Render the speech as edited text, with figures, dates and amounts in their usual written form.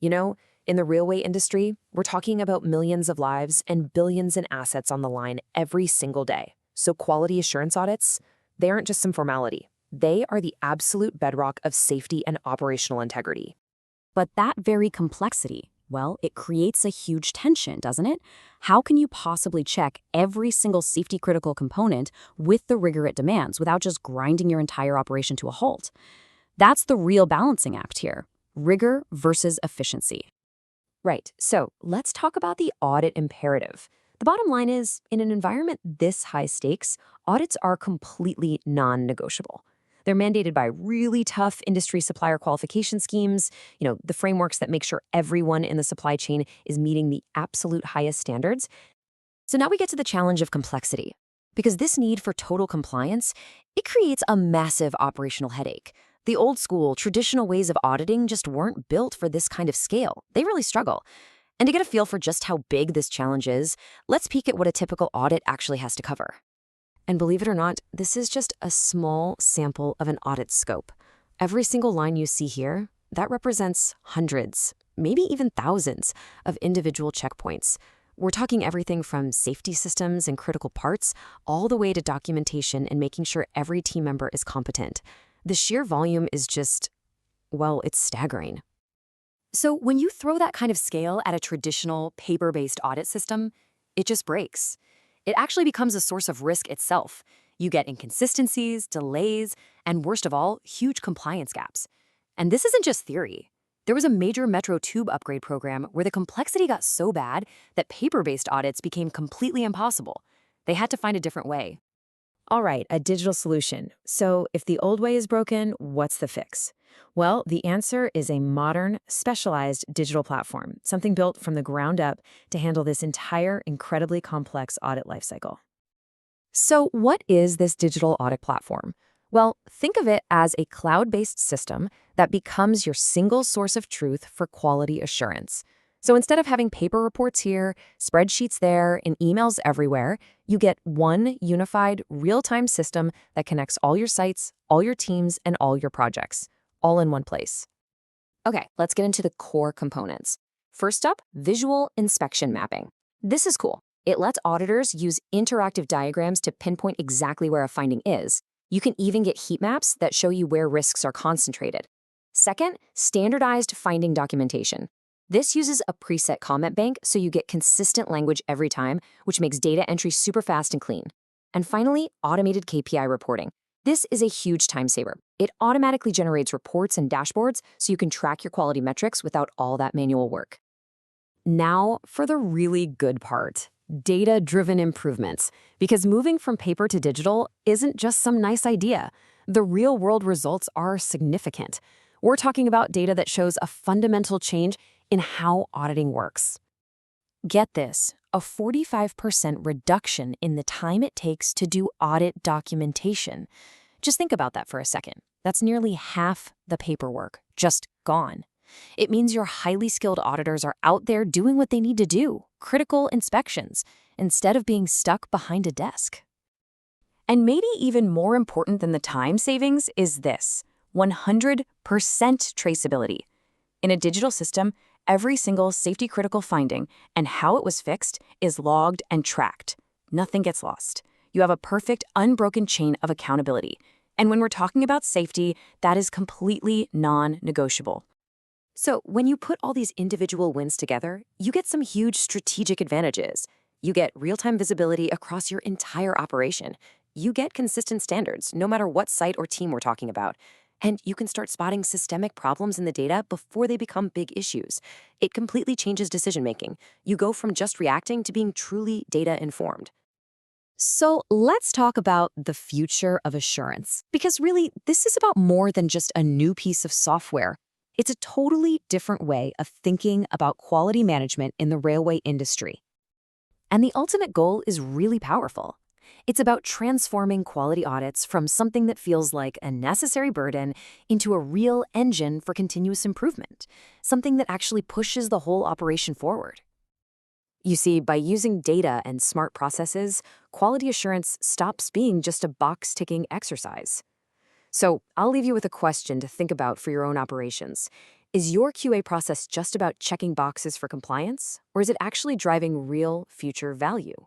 You know, in the railway industry, we're talking about millions of lives and billions in assets on the line every single day. So quality assurance audits, they aren't just some formality. They are the absolute bedrock of safety and operational integrity. But that very complexity, well, it creates a huge tension, doesn't it? How can you possibly check every single safety-critical component with the rigor it demands without just grinding your entire operation to a halt? That's the real balancing act here, rigor versus efficiency. Right, so let's talk about the audit imperative. The bottom line is, in an environment this high stakes, audits are completely non-negotiable. They're mandated by really tough industry supplier qualification schemes, the frameworks that make sure everyone in the supply chain is meeting the absolute highest standards. So now we get to the challenge of complexity. Because this need for total compliance, it creates a massive operational headache. The old school, traditional ways of auditing just weren't built for this kind of scale. They really struggle. And to get a feel for just how big this challenge is, let's peek at what a typical audit actually has to cover. And believe it or not, this is just a small sample of an audit scope. Every single line you see here, that represents hundreds, maybe even thousands of individual checkpoints. We're talking everything from safety systems and critical parts, all the way to documentation and making sure every team member is competent. The sheer volume is just, well, it's staggering. So when you throw that kind of scale at a traditional paper-based audit system, it just breaks. It actually becomes a source of risk itself. You get inconsistencies, delays, and worst of all, huge compliance gaps. And this isn't just theory. There was a major Metro Tube upgrade program where the complexity got so bad that paper-based audits became completely impossible. They had to find a different way. All right, a digital solution. So if the old way is broken, what's the fix? Well, the answer is a modern, specialized digital platform, something built from the ground up to handle this entire incredibly complex audit lifecycle. So what is this digital audit platform? Well, think of it as a cloud-based system that becomes your single source of truth for quality assurance. So instead of having paper reports here, spreadsheets there, and emails everywhere, you get one unified, real-time system that connects all your sites, all your teams, and all your projects, all in one place. Okay, let's get into the core components. First up, visual inspection mapping. This is cool. It lets auditors use interactive diagrams to pinpoint exactly where a finding is. You can even get heat maps that show you where risks are concentrated. Second, standardized finding documentation. This uses a preset comment bank so you get consistent language every time, which makes data entry super fast and clean. And finally, automated KPI reporting. This is a huge time saver. It automatically generates reports and dashboards so you can track your quality metrics without all that manual work. Now for the really good part, data-driven improvements. Because moving from paper to digital isn't just some nice idea. The real-world results are significant. We're talking about data that shows a fundamental change in how auditing works. Get this, a 45% reduction in the time it takes to do audit documentation. Just think about that for a second. That's nearly half the paperwork, just gone. It means your highly skilled auditors are out there doing what they need to do, critical inspections, instead of being stuck behind a desk. And maybe even more important than the time savings is this, 100% traceability. In a digital system, every single safety-critical finding and how it was fixed is logged and tracked. Nothing gets lost. You have a perfect, unbroken chain of accountability. And when we're talking about safety, that is completely non-negotiable. So when you put all these individual wins together, you get some huge strategic advantages. You get real-time visibility across your entire operation. You get consistent standards, no matter what site or team we're talking about. And you can start spotting systemic problems in the data before they become big issues. It completely changes decision-making. You go from just reacting to being truly data-informed. So let's talk about the future of assurance. Because really, this is about more than just a new piece of software. It's a totally different way of thinking about quality management in the railway industry. And the ultimate goal is really powerful. It's about transforming quality audits from something that feels like a necessary burden into a real engine for continuous improvement, something that actually pushes the whole operation forward. You see, by using data and smart processes, quality assurance stops being just a box-ticking exercise. So I'll leave you with a question to think about for your own operations. Is your QA process just about checking boxes for compliance, or is it actually driving real future value?